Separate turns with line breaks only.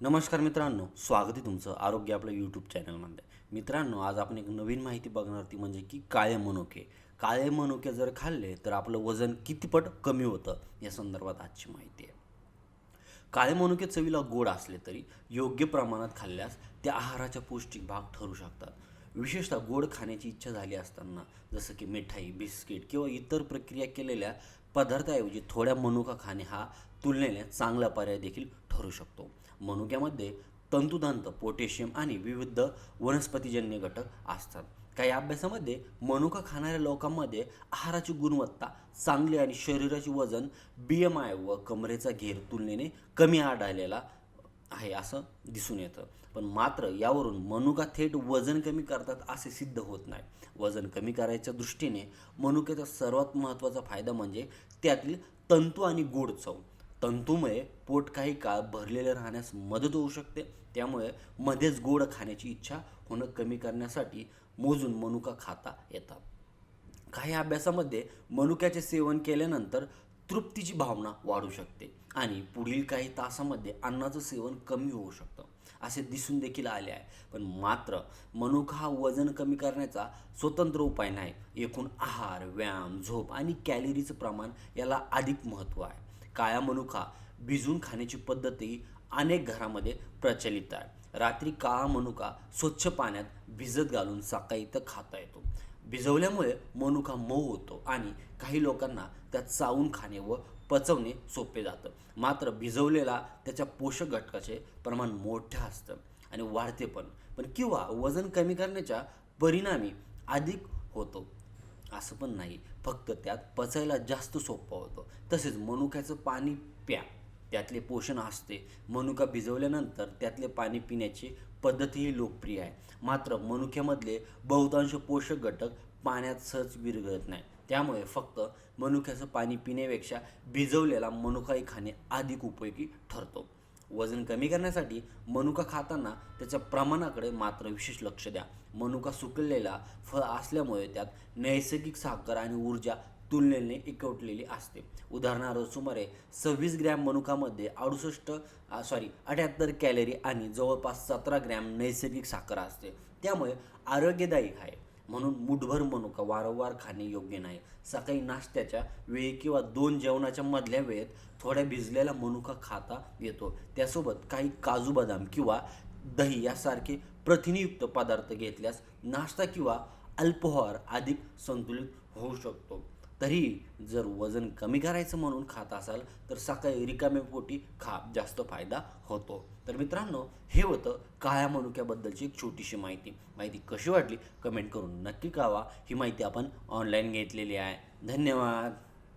नमस्कार मित्रांनो, स्वागत आहे तुमचं आरोग्य आपल्या यूट्यूब चॅनलमध्ये. मित्रांनो, आज आपण एक नवीन माहिती बघणार ती म्हणजे की काळे मनुके. काळे मनुके जर खाल्ले तर आपलं वजन किती पट कमी होतं या संदर्भात आजची माहिती आहे. काळे मनुके चवीला गोड असले तरी योग्य प्रमाणात खाल्ल्यास ते आहाराचा पौष्टिक भाग ठरू शकतात. विशेषतः गोड खाण्याची इच्छा झाली असताना, जसं की मिठाई, बिस्किट किंवा इतर प्रक्रिया केलेल्या पदार्थाऐवजी थोड्या मनुका खाणे हा तुलनेने चांगला पर्याय देखील ठरू शकतो. मनुक्यामध्ये तंतुधांत, पोटॅशियम आणि विविध वनस्पतीजन्य घटक असतात. काही अभ्यासामध्ये मनुका खाणाऱ्या लोकांमध्ये आहाराची गुणवत्ता चांगली आणि शरीराचे वजन, BMI व कमरेचा घेर तुलनेने कमी आढळलेला आहे असं दिसून येतं. पण मात्र यावरून मनुका थेट वजन कमी करतात असे सिद्ध होत नाही. वजन कमी करायच्या दृष्टीने मनुक्याचा सर्वात महत्त्वाचा फायदा म्हणजे त्यातील तंतू आणि गोड चव. तंतूमुळे पोट काही काळ भरलेले राहण्यास मदत होऊ शकते. त्यामुळे मध्येच गोड खाण्याची इच्छा होणं कमी करण्यासाठी मोजून मनुका खाता येतात. काही अभ्यासामध्ये मनुक्याचे सेवन केल्यानंतर तृप्तीची भावना वाढू शकते आणि पुढील काही तासामध्ये अन्नाचं सेवन कमी होऊ शकतं असे दिसून देखील आले आहे. पण मात्र मनुका हा वजन कमी करण्याचा स्वतंत्र उपाय नाही. एकूण आहार, व्यायाम, झोप आणि कॅलरीचं प्रमाण याला अधिक महत्त्व आहे. काळा मनुका भिजवून खाण्याची पद्धतही अनेक घरामध्ये प्रचलित आहे. रात्री काळा मनुका स्वच्छ पाण्यात भिजत घालून सकाळी तर खाता येतो. भिजवल्यामुळे मनुका मऊ होतो आणि काही लोकांना त्यात चावून खाणे व पचवणे सोपे जातं. मात्र भिजवलेला त्याच्या पोषक घटकाचे प्रमाण मोठे असतं आणि वाढते पण पण किंवा वजन कमी करण्याच्या परिणामी अधिक होतो असं पण नाही. फक्त त्यात पचायला जास्त सोपं होतं. तसेच मनुक्याचं पाणी प्या, त्यातले पोषण असते. मनुका भिजवल्यानंतर त्यातले पाणी पिण्याची पद्धतही लोकप्रिय आहे. मात्र मनुक्यामधले बहुतांश पोषक घटक पाण्यात सहज विरघळत नाही. त्यामुळे फक्त मनुक्याचं पाणी पिण्यापेक्षा भिजवलेला मनुकाही खाणे अधिक उपयोगी ठरतो. वजन कमी करण्यासाठी मनुका खाताना त्याच्या प्रमाणाकडे मात्र विशेष लक्ष द्या. मनुका सुकलेला फळ असल्यामुळे त्यात नैसर्गिक साखर आणि ऊर्जा तुलनेने एकवटलेली असते. उदाहरणार्थ सुमारे 26 ग्रॅम मनुकामध्ये 78 कॅलरी आणि जवळपास 17 ग्रॅम नैसर्गिक साखर असते. त्यामुळे आरोग्यदायी आहे. म्हणून मुठभर मनुका वारंवार खाणे योग्य नाही. सकाळी नाश्त्याच्या वेळी किंवा 2 जेवणाच्या मधल्या वेळेत थोड्या भिजलेला मनुका खाता येतो. त्यासोबत काही काजू बदाम किंवा दही यासारखे प्रथिनयुक्त पदार्थ घेतल्यास नाश्ता किंवा अल्पोहार अधिक संतुलित होऊ शकतो. तरीही जर वजन कमी करायचं म्हणून खात असाल तर सकाळी रिकाम्या पोटी खा, जास्त फायदा होतो. तर मित्रांनो, हे होतं काळ्या मनुक्याबद्दलची एक छोटीशी माहिती. माहिती कशी वाटली कमेंट करून नक्की कळवा. ही माहिती आपण ऑनलाईन घेतलेली आहे. धन्यवाद.